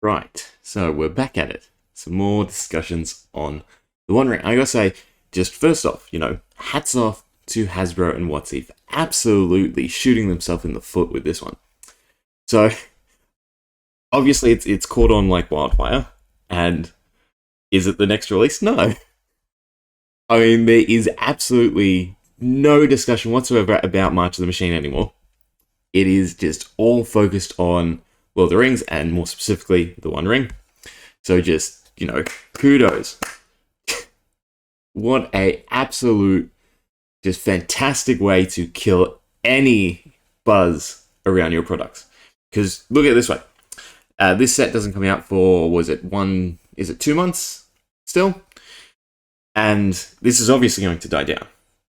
Right, so we're back at it. Some more discussions on the One Ring. I gotta say, just first off, hats off to Hasbro and WotC for absolutely shooting themselves in the foot with this one. So, obviously it's caught on like wildfire, and is it the next release? No. I mean, there is absolutely no discussion whatsoever about March of the Machine anymore. It is just all focused on Lord of the Rings, and more specifically, the One Ring. So just, kudos. What a absolute, just fantastic way to kill any buzz around your products. Because look at it this way. This set doesn't come out for, is it 2 months still? And this is obviously going to die down.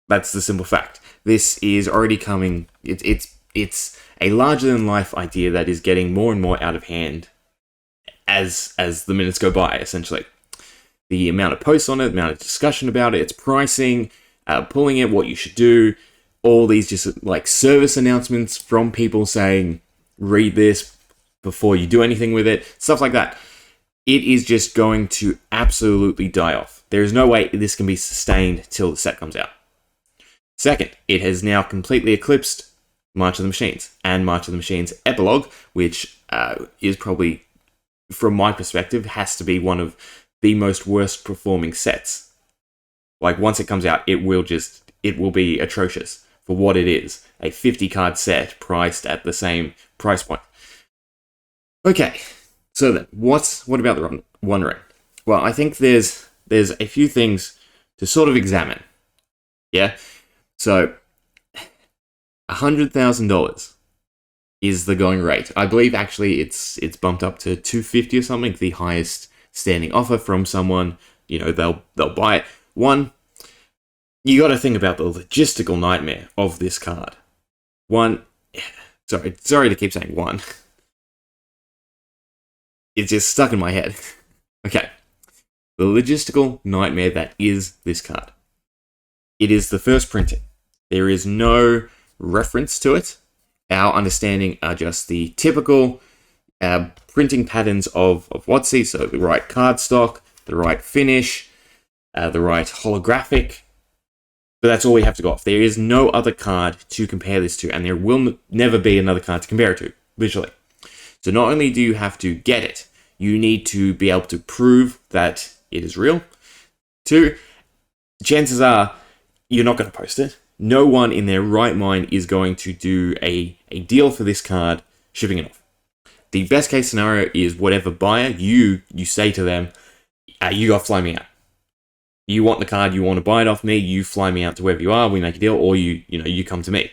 That's the simple fact. This is already coming, it's a larger-than-life idea that is getting more and more out of hand as the minutes go by, essentially. The amount of posts on it, the amount of discussion about it, its pricing, pulling it, what you should do, all these just like service announcements from people saying, read this before you do anything with it, stuff like that. It is just going to absolutely die off. There is no way this can be sustained till the set comes out. Second, it has now completely eclipsed March of the Machines and March of the Machines Epilogue, which is probably, from my perspective, has to be one of the most worst performing sets. Like, once it comes out, it will be atrocious for what it is. A 50 card set priced at the same price point. Okay, so then, what about the One Ring? Well, I think there's a few things to sort of examine. Yeah? So, $100,000 is the going rate. I believe actually it's bumped up to $250 or something, the highest standing offer from someone. They'll buy it. One, you got to think about the logistical nightmare of this card. Sorry to keep saying one. It's just stuck in my head. Okay. The logistical nightmare that is this card. It is the first printing. There is no reference to it. Our understanding are just the typical printing patterns of WotC, so the right cardstock, the right finish, the right holographic. But that's all we have to go off. There is no other card to compare this to, and there will never be another card to compare it to, visually. So not only do you have to get it, you need to be able to prove that it is real. Two, chances are you're not going to post it. No one in their right mind is going to do a deal for this card, shipping it off. The best case scenario is whatever buyer, you say to them, you got to fly me out. You want the card, you want to buy it off me, you fly me out to wherever you are, we make a deal, or you come to me.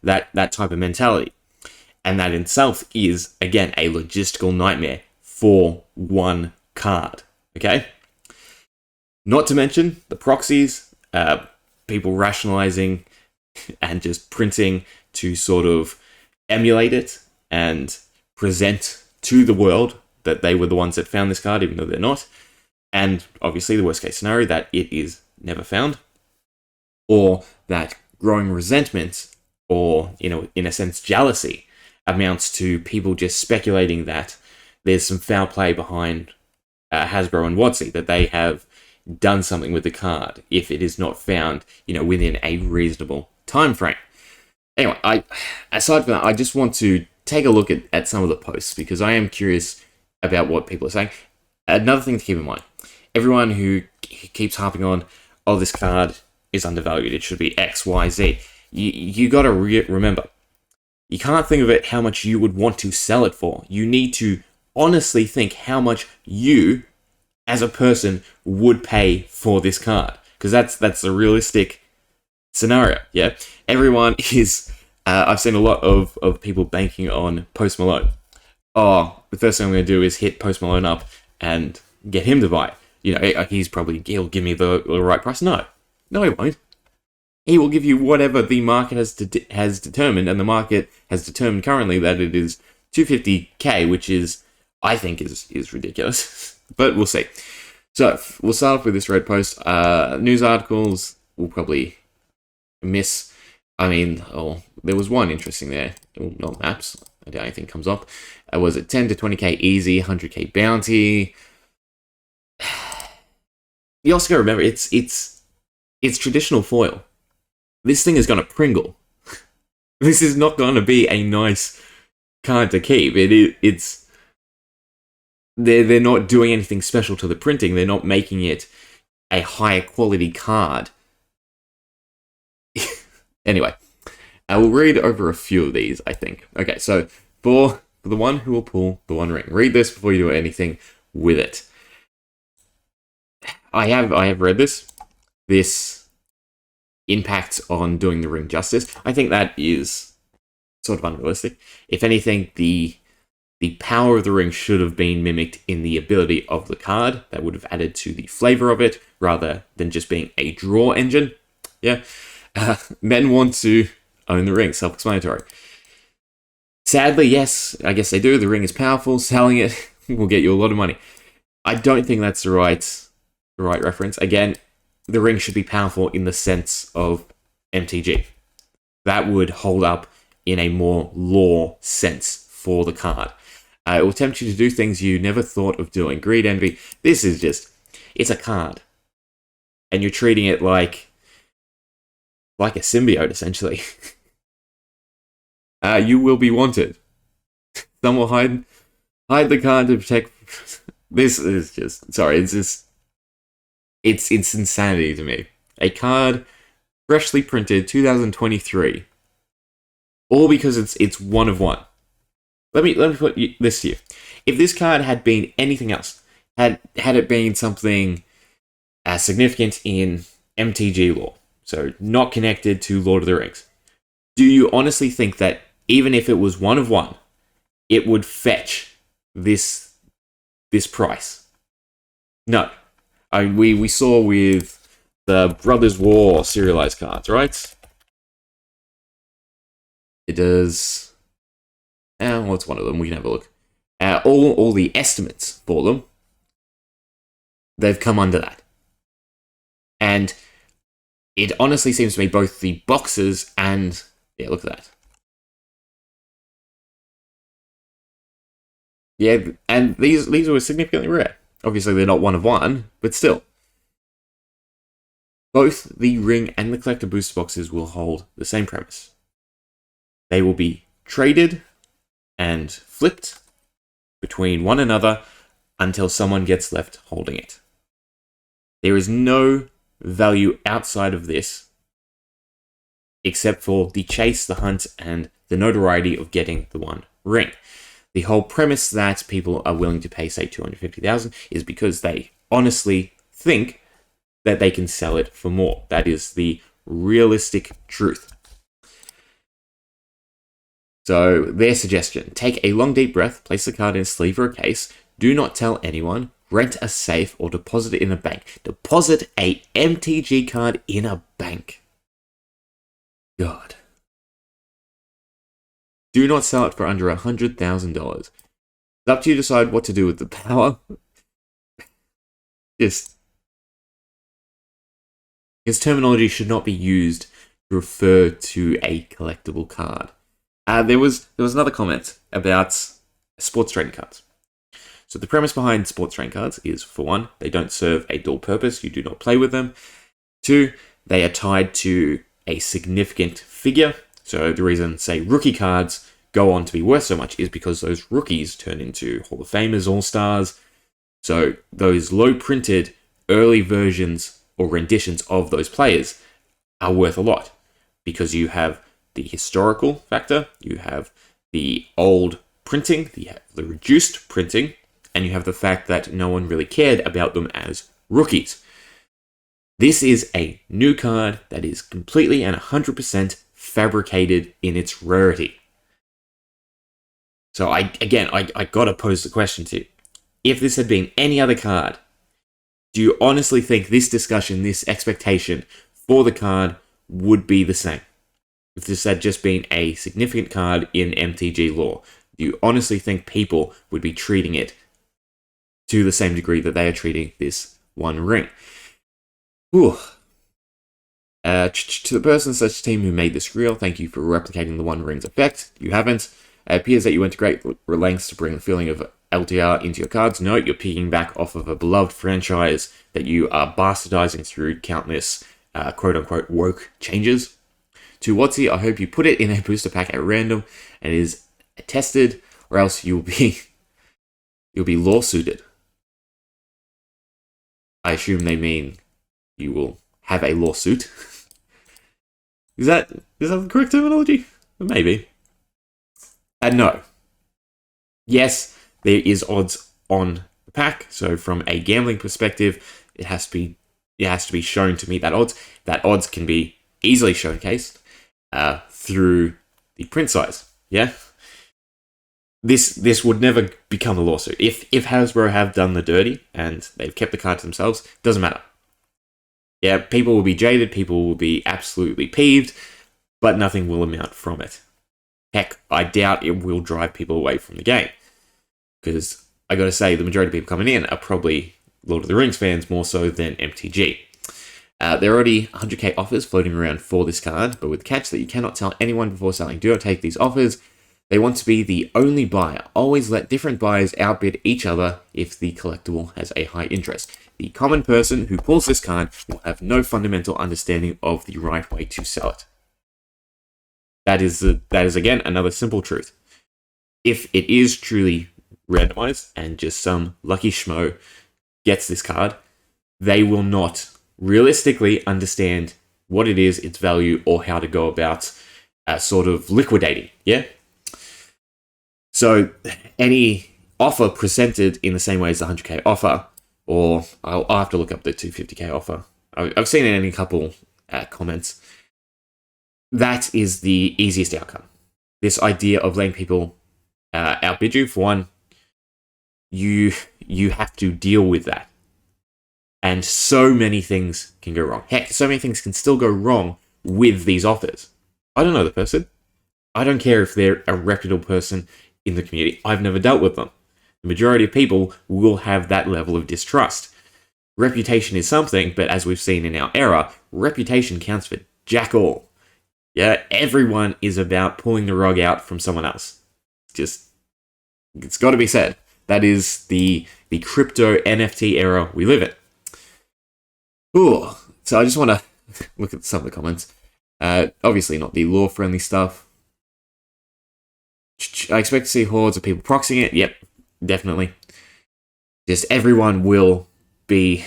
That type of mentality. And that in itself is, again, a logistical nightmare for one card. Okay? Not to mention the proxies, people rationalizing and just printing to sort of emulate it and present to the world that they were the ones that found this card, even though they're not. And obviously the worst case scenario, that it is never found. Or that growing resentment, or, in a sense, jealousy, amounts to people just speculating that there's some foul play behind Hasbro and WotC, that they have done something with the card if it is not found, within a reasonable time frame. Anyway, aside from that, I just want to take a look at some of the posts, because I am curious about what people are saying. Another thing to keep in mind, everyone who keeps harping on, this card is undervalued, it should be X, Y, Z. You got to remember, you can't think of it how much you would want to sell it for. You need to honestly think how much you, as a person, would pay for this card. Because that's a realistic scenario, yeah? Everyone is... I've seen a lot of people banking on Post Malone. The first thing I'm going to do is hit Post Malone up and get him to buy. He'll give me the right price. No, he won't. He will give you whatever the market has determined, and the market has determined currently that it is $250K, which is, I think, is ridiculous. But we'll see. So, we'll start off with this red post. News articles, we'll probably miss. There was one interesting there. Not maps. I don't think comes up. Was it 10 to 20k easy, 100k bounty? You also got to remember, it's traditional foil. This thing is going to Pringle. This is not going to be a nice card to keep. It's they're not doing anything special to the printing. They're not making it a higher quality card. Anyway, I will read over a few of these, I think. Okay, so for the one who will pull the One Ring, read this before you do anything with it. I have read this. This impacts on doing the ring justice. I think that is sort of unrealistic. If anything, the power of the ring should have been mimicked in the ability of the card. That would have added to the flavor of it, rather than just being a draw engine. Yeah. Men want to own the ring, self-explanatory. Sadly, yes, I guess they do. The ring is powerful. Selling it will get you a lot of money. I don't think that's the right reference. Again, the ring should be powerful in the sense of MTG. That would hold up in a more lore sense for the card. It will tempt you to do things you never thought of doing. Greed, envy. This is just, it's a card. And you're treating it like a symbiote, essentially. You will be wanted. Some will hide the card to protect. This is just, sorry, it's insanity to me. A card freshly printed 2023, all because it's one of one. Let me put this to you. If this card had been anything else, had it been something significant in MTG lore, so not connected to Lord of the Rings, do you honestly think that even if it was one of one, it would fetch this price? No. I mean, we saw with the Brothers War serialized cards, right? It does. What's one of them? We can have a look. All the estimates for them, they've come under that. And it honestly seems to me both the boxes and... Yeah, look at that. Yeah, and these were significantly rare. Obviously, they're not one of one, but still. Both the ring and the collector booster boxes will hold the same premise. They will be traded and flipped between one another until someone gets left holding it. There is no value outside of this except for the chase, the hunt, and the notoriety of getting the One Ring. The whole premise that people are willing to pay, say, $250,000 is because they honestly think that they can sell it for more. That is the realistic truth. So, their suggestion: take a long deep breath, place the card in a sleeve or a case, do not tell anyone, rent a safe, or deposit it in a bank. Deposit a MTG card in a bank. God. Do not sell it for under $100,000. It's up to you to decide what to do with the power. His terminology should not be used to refer to a collectible card. There was another comment about sports trading cards. So the premise behind sports trading cards is, for one, they don't serve a dual purpose. You do not play with them. Two, they are tied to a significant figure. So the reason, say, rookie cards go on to be worth so much is because those rookies turn into Hall of Famers, All-Stars. So those low-printed early versions or renditions of those players are worth a lot because you have the historical factor, you have the old printing, the reduced printing, and you have the fact that no one really cared about them as rookies. This is a new card that is completely and 100% fabricated in its rarity. So I gotta pose the question to you. If this had been any other card, do you honestly think this discussion, this expectation for the card would be the same? If this had just been a significant card in MTG lore, do you honestly think people would be treating it to the same degree that they are treating this One Ring? Whew. To the person/team who made this reel, thank you for replicating the One Ring's effect. You haven't. It appears that you went to great lengths to bring the feeling of LTR into your cards. Note, you're piggying off of a beloved franchise that you are bastardizing through countless quote-unquote woke changes. To Watsy, I hope you put it in a booster pack at random and is tested, or else you'll be lawsuited. I assume they mean you will have a lawsuit. Is that the correct terminology? Maybe. No. Yes, there is odds on the pack. So from a gambling perspective, it has to be shown to meet that odds. That odds can be easily showcased through the print size. Yeah. This would never become a lawsuit. If Hasbro have done the dirty and they've kept the card to themselves, doesn't matter. Yeah, people will be jaded, people will be absolutely peeved, but nothing will amount from it. Heck, I doubt it will drive people away from the game. Because I gotta say, the majority of people coming in are probably Lord of the Rings fans more so than MTG. There are already 100k offers floating around for this card, but with the catch that you cannot tell anyone before selling. Do not take these offers. They want to be the only buyer. Always let different buyers outbid each other if the collectible has a high interest. The common person who pulls this card will have no fundamental understanding of the right way to sell it. That is again another simple truth. If it is truly randomized and just some lucky schmo gets this card, they will not realistically understand what it is, its value, or how to go about sort of liquidating. Yeah. So any offer presented in the same way as the 100k offer, or I'll have to look up the 250k offer. I've seen it in a couple comments. That is the easiest outcome. This idea of letting people outbid you, for one, you have to deal with that. And so many things can go wrong. Heck, so many things can still go wrong with these offers. I don't know the person. I don't care if they're a reputable person in the community. I've never dealt with them. The majority of people will have that level of distrust. Reputation is something, but as we've seen in our era, reputation counts for jack all. Yeah, everyone is about pulling the rug out from someone else. It's got to be said. That is the crypto NFT era we live in. Ooh, so I just want to look at some of the comments. Obviously not the law-friendly stuff. I expect to see hordes of people proxying it. Yep, definitely. Just everyone will be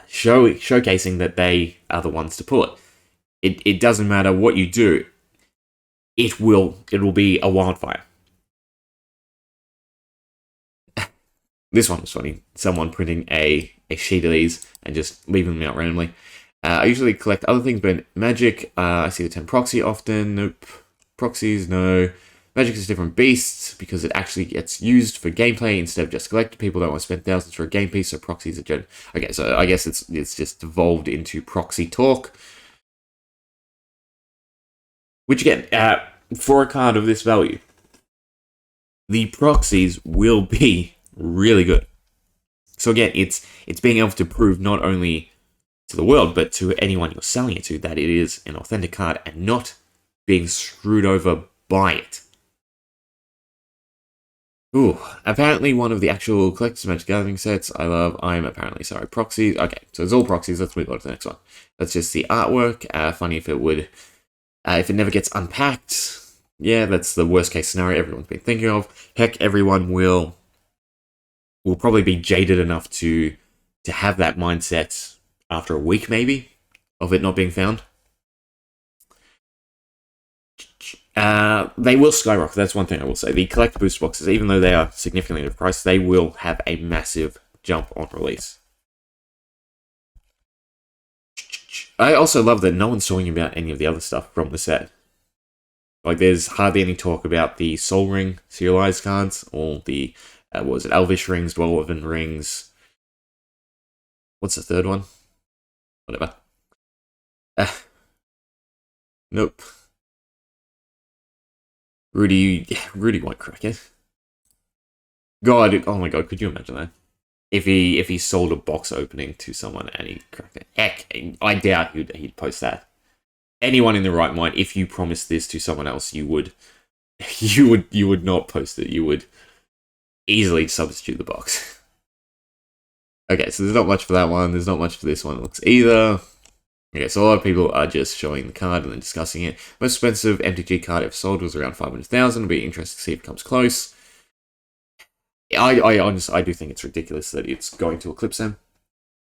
showcasing that they are the ones to pull it. It doesn't matter what you do. It will be a wildfire. This one was funny. Someone printing a sheet of these and just leaving them out randomly. I usually collect other things, but Magic, I see the term proxy often. Nope. Proxies, no. Magic is a different beast because it actually gets used for gameplay instead of just collecting. People don't want to spend thousands for a game piece, so proxies are okay, so I guess it's just evolved into proxy talk. Which again, for a card of this value, the proxies will be really good. So again, it's being able to prove not only to the world, but to anyone you're selling it to, that it is an authentic card and not being screwed over by it. Ooh, apparently one of the actual Collector's Magic Gathering sets I'm apparently sorry, proxies. Okay, so it's all proxies. Let's move on to the next one. That's just the artwork. Funny if it never gets unpacked. Yeah, that's the worst case scenario everyone's been thinking of. Heck, everyone will probably be jaded enough to have that mindset after a week, maybe, of it not being found. They will skyrocket. That's one thing I will say. The collector booster boxes, even though they are significantly overpriced, they will have a massive jump on release. I also love that no one's talking about any of the other stuff from the set. Like, there's hardly any talk about the Soul Ring serialized cards, or the, Elvish Rings, Dwarven Rings. What's the third one? Whatever. Nope. Rudy won't crack it. God, oh my god, could you imagine that? If he sold a box opening to someone and he cracked it. Heck, I doubt he'd post that. Anyone in the right mind, if you promised this to someone else, you would you would not post it. You would easily substitute the box. Okay, so there's not much for that one. There's not much for this one. It looks either. Okay, so a lot of people are just showing the card and then discussing it. Most expensive MTG card ever sold was around 500,000. It'll be interesting to see if it comes close. I honestly, I do think it's ridiculous that it's going to eclipse them.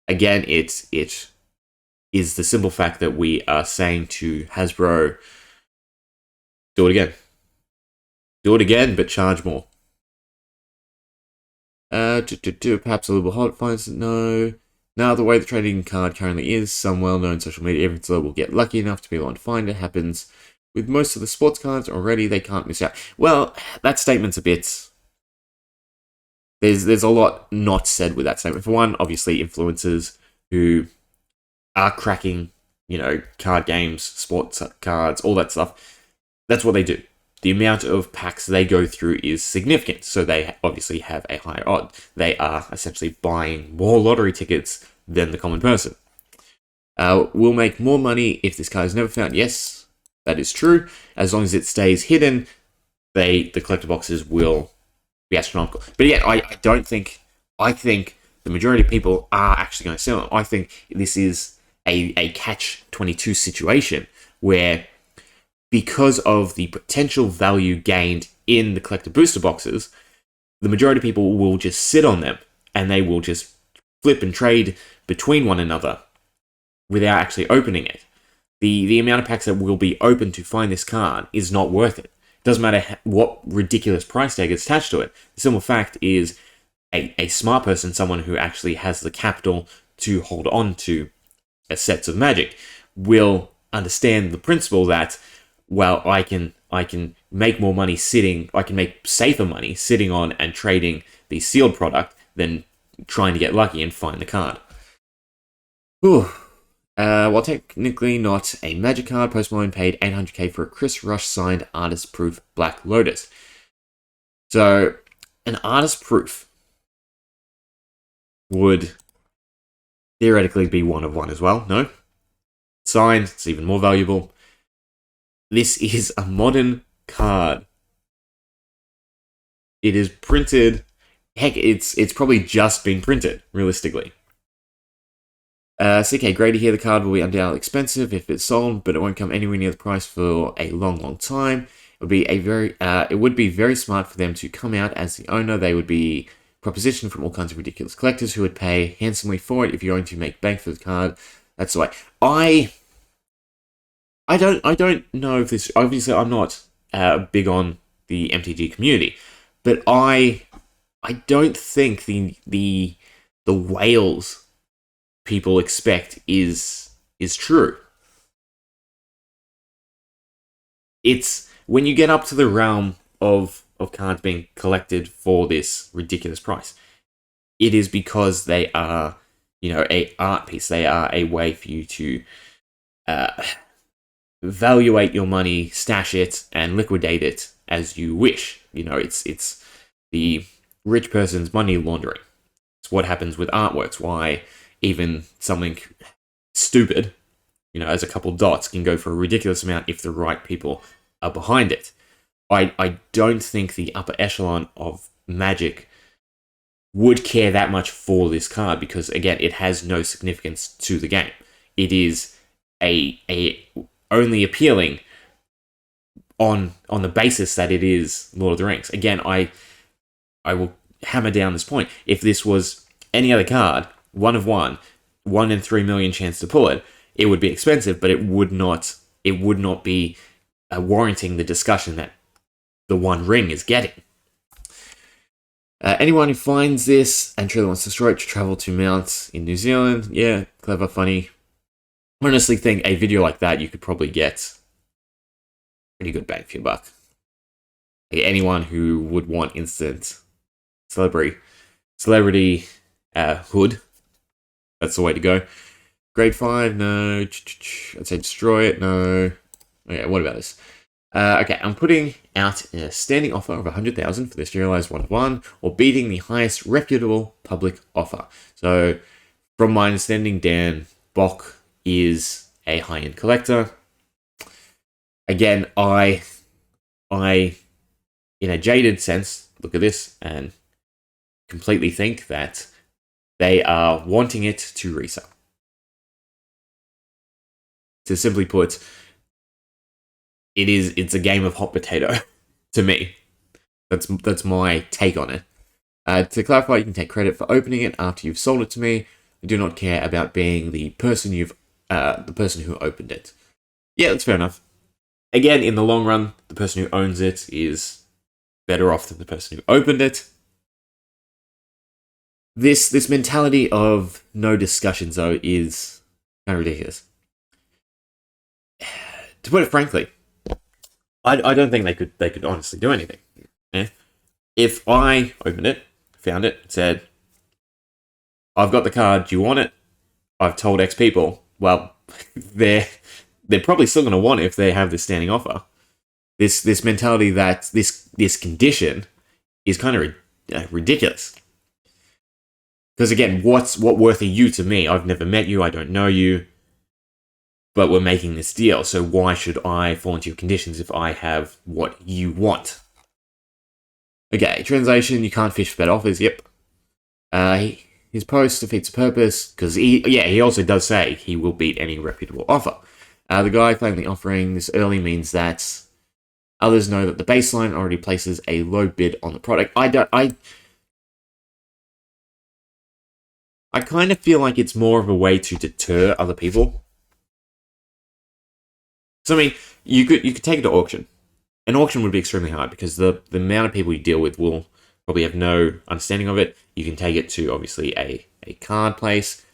Again, it is the simple fact that we are saying to Hasbro, do it again. Do it again, but charge more. Perhaps a little hot finds no. Now, the way the trading card currently is, some well-known social media influencer will get lucky enough to be able to find it. Happens with most of the sports cards already, they can't miss out. Well, that statement's a bit... There's a lot not said with that statement. For one, obviously, influencers who are cracking, card games, sports cards, all that stuff, that's what they do. The amount of packs they go through is significant, so they obviously have a higher odd. They are essentially buying more lottery tickets than the common person. We'll make more money if this card is never found. Yes, that is true. As long as it stays hidden, the collector boxes will be astronomical. But yeah, I think the majority of people are actually going to sell them. I think this is a catch-22 situation where, because of the potential value gained in the collector booster boxes, the majority of people will just sit on them and they will just flip and trade between one another without actually opening it. The amount of packs that will be open to find this card is not worth it. It doesn't matter what ridiculous price tag is attached to it. The simple fact is a smart person, someone who actually has the capital to hold on to sets of Magic, will understand the principle that, well, I can make more money I can make safer money sitting on and trading the sealed product than trying to get lucky and find the card. Whew. While technically not a Magic card, Post Malone paid $800k for a Chris Rush signed artist proof Black Lotus. So, an artist proof would theoretically be one of one as well, no? Signed, it's even more valuable. This is a modern card. It is printed. Heck, it's probably just been printed, realistically. CK, great to hear the card will be undoubtedly expensive if it's sold, but it won't come anywhere near the price for a long time. It would be very smart for them to come out as the owner. They would be propositioned from all kinds of ridiculous collectors who would pay handsomely for it. If you're going to make bank for the card, that's the way. I don't know if this... Obviously, I'm not big on the MTG community, but I don't think the whales people expect is true. It's when you get up to the realm of cards being collected for this ridiculous price, it is because they are, a art piece. They are a way for you to evaluate your money, stash it, and liquidate it as you wish. It's the rich person's money laundering. It's what happens with artworks. Why even something stupid, as a couple dots, can go for a ridiculous amount if the right people are behind it. I don't think the upper echelon of Magic would care that much for this card because, again, it has no significance to the game. It is a only appealing on the basis that it is Lord of the Rings. Again, I will hammer down this point. If this was any other card, 1 of 1 in 3 million chance to pull it, it would be expensive, but it would not be warranting the discussion that the One Ring is getting. Anyone who finds this and truly wants to destroy it should travel to Mount in New Zealand. Yeah, clever, funny. I honestly think a video like that you could probably get pretty good bang for your buck. Like anyone who would want instant celebrity hood, that's the way to go. Grade 5, no. I'd say destroy it, no. Okay, what about this? Okay, I'm putting out a standing offer of 100,000 for the Serialized 1-of-1, or beating the highest reputable public offer. So, from my understanding, Dan Bock is a high-end collector. Again, I in a jaded sense, look at this and completely think that they are wanting it to resell. To simply put, it's a game of hot potato to me. That's my take on it. To clarify, you can take credit for opening it after you've sold it to me. I do not care about being the person who opened it. Yeah, that's fair enough. Again, in the long run, the person who owns it is better off than the person who opened it. This mentality of no discussions, though, is kind of ridiculous. To put it frankly, I don't think they could honestly do anything. Yeah? If I opened it, found it, said, I've got the card, do you want it? I've told X people, well, they're probably still going to want it if they have this standing offer. This mentality that this condition is kind of ridiculous. Because again, what worth are you to me? I've never met you, I don't know you, but we're making this deal, so why should I fall into your conditions if I have what you want? Okay, translation, you can't fish for better offers, yep. His post defeats the purpose, because he also does say he will beat any reputable offer. The guy plainly offering this early means that others know that the baseline already places a low bid on the product. I kind of feel like it's more of a way to deter other people. So I mean, you could take it to auction. An auction would be extremely hard because the amount of people you deal with will probably have no understanding of it. You can take it to obviously a card place.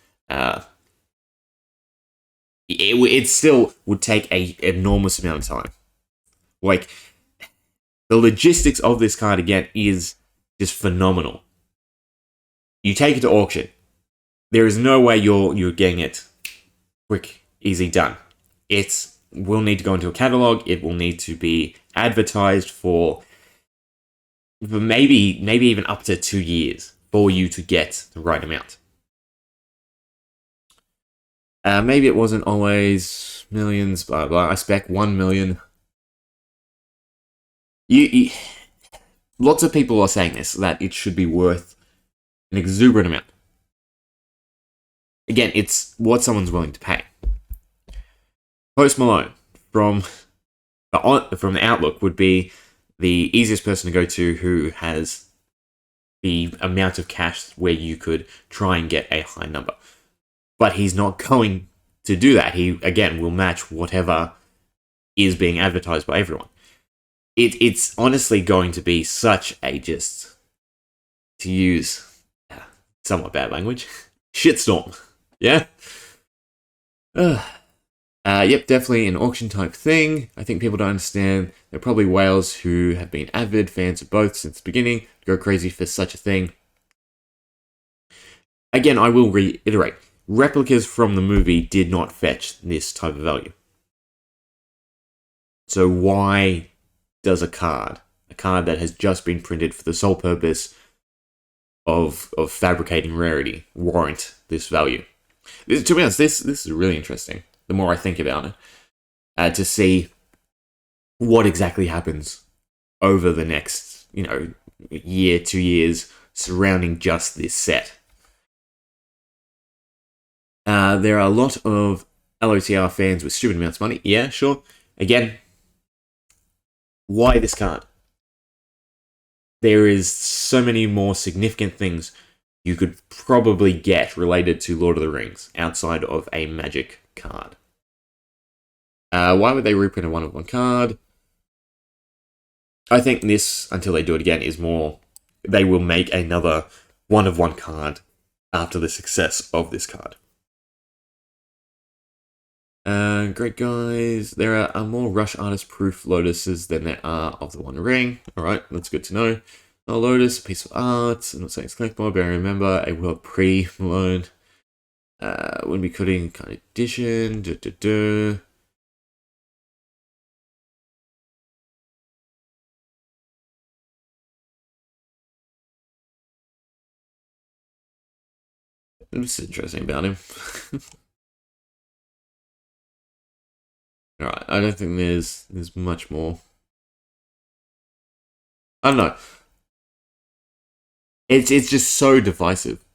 It still would take a enormous amount of time. Like, the logistics of this card again is just phenomenal. You take it to auction. There is no way you're getting it quick, easy, done. It will need to go into a catalog. It will need to be advertised for maybe even up to 2 years for you to get the right amount. Maybe it wasn't always millions, blah blah. I spec 1 million. Lots of people are saying this, that it should be worth an exuberant amount. Again, it's what someone's willing to pay. Post Malone from the Outlook would be the easiest person to go to who has the amount of cash where you could try and get a high number. But he's not going to do that. He, again, will match whatever is being advertised by everyone. It's honestly going to be such a, just to use somewhat bad language, shitstorm. Yeah? Yep, definitely an auction type thing. I think people don't understand. There are probably whales who have been avid fans of both since the beginning, go crazy for such a thing. Again, I will reiterate, replicas from the movie did not fetch this type of value. So why does a card that has just been printed for the sole purpose of fabricating rarity, warrant this value? To be honest, this is really interesting. The more I think about it, to see what exactly happens over the next, year, 2 years surrounding just this set. There are a lot of LOTR fans with stupid amounts of money. Yeah, sure. Again, why this card? There is so many more significant things you could probably get related to Lord of the Rings outside of a Magic card. Why would they reprint a one-of-one card? I think this, until they do it again, is more they will make another one-of-one card after the success of this card. Great guys. There are more Rush Artist proof Lotuses than there are of the One Ring. Alright, that's good to know. A Lotus, a piece of art. I'm not saying it's collectible, but I remember a world pre-Malone. Wouldn't be cutting kind of edition. This is interesting about him. Alright, I don't think there's much more. I don't know. It's just so divisive.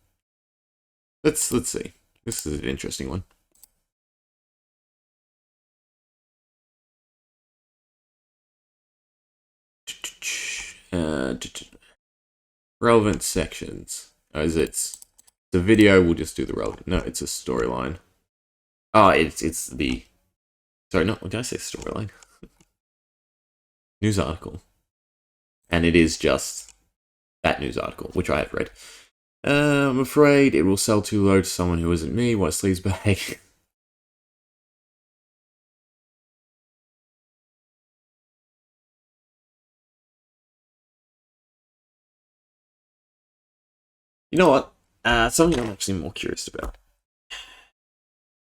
Let's see. This is an interesting one. Uh, relevant sections. As it's the video, we'll just do the relevant. No, it's a storyline. Oh, it's the. Sorry, not. What did I say? Storyline. News article, and it is just that news article, which I have read. I'm afraid it will sell too low to someone who isn't me. What sleaze bag? You know what? Something I'm actually more curious about.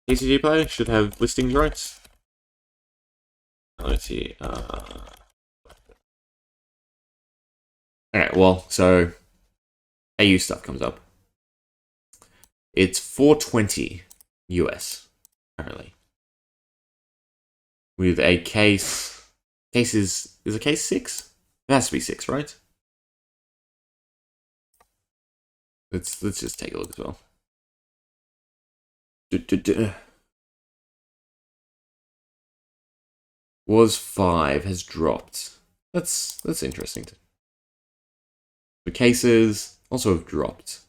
TCG player should have listings rights. Let's see. Alright, well, so AU stuff comes up. It's 420 US, apparently. With a case. Case is a case 6? It has to be 6, right? Let's just take a look as well. Was 5, has dropped. That's interesting. The cases also have dropped.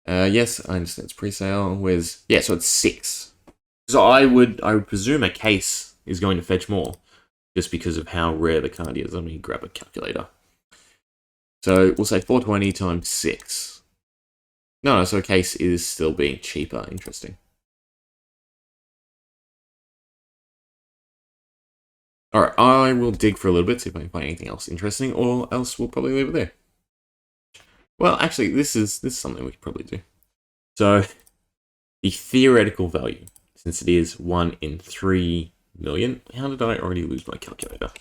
Yes, I understand it's pre-sale. So it's 6. So I would presume a case is going to fetch more, just because of how rare the card is. Let me grab a calculator. So we'll say 420 times 6. No, so a case is still being cheaper. Interesting. Alright, I will dig for a little bit, see if I can find anything else interesting, or else we'll probably leave it there. Well, actually, this is something we could probably do. So, the theoretical value, since it is 1 in 3 million. How did I already lose my calculator?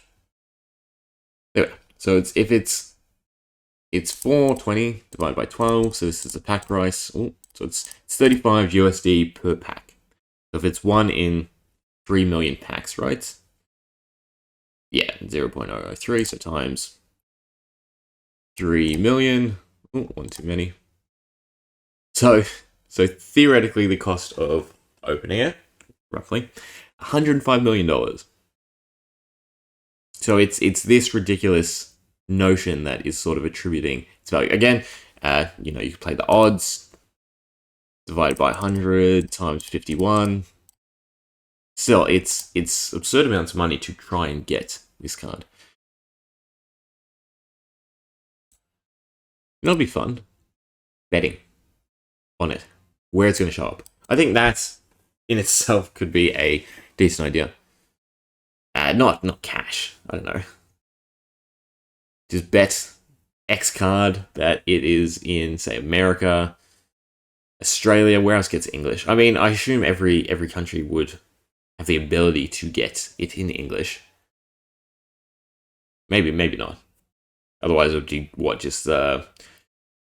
There we go. So it's 420 divided by 12, so this is the pack price. Ooh, so it's 35 USD per pack. So if it's 1 in 3 million packs, right? Yeah, 0.003, so times 3 million. Ooh, one too many. So theoretically, the cost of opening it, roughly, $105 million. So it's this ridiculous notion that is sort of attributing its value. Again, you could play the odds, divided by 100 times 51. Still, it's absurd amounts of money to try and get this card. It'll be fun. Betting on it, where it's going to show up. I think that in itself could be a decent idea. Not cash. I don't know. Just bet X card that it is in, say, America, Australia. Where else gets English? I mean, I assume every country would have the ability to get it in English. Maybe not. Otherwise, it would be what, just the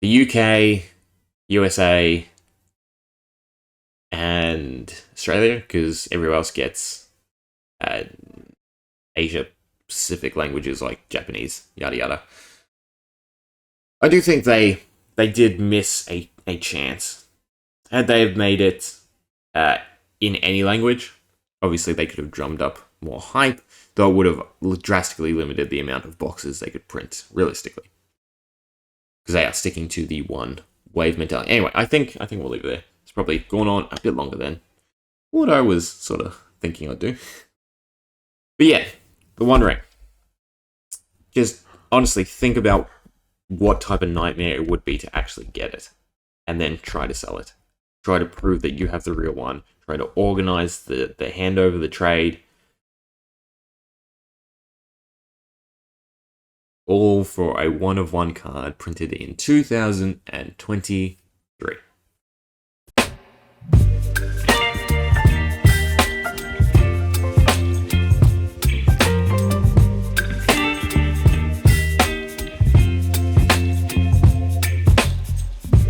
UK, USA, and Australia, because everywhere else gets Asia Pacific languages like Japanese, yada yada. I do think they did miss a chance. Had they have made it in any language, obviously they could have drummed up more hype, though it would have drastically limited the amount of boxes they could print, realistically. Because they are sticking to the one wave mentality. Anyway, I think we'll leave it there. It's probably gone on a bit longer than what I was sort of thinking I'd do. But yeah, the One Ring. Just honestly think about what type of nightmare it would be to actually get it, and then try to sell it. Try to prove that you have the real one. Try to organize the handover, the trade. All for a one-of-one card printed in 2023.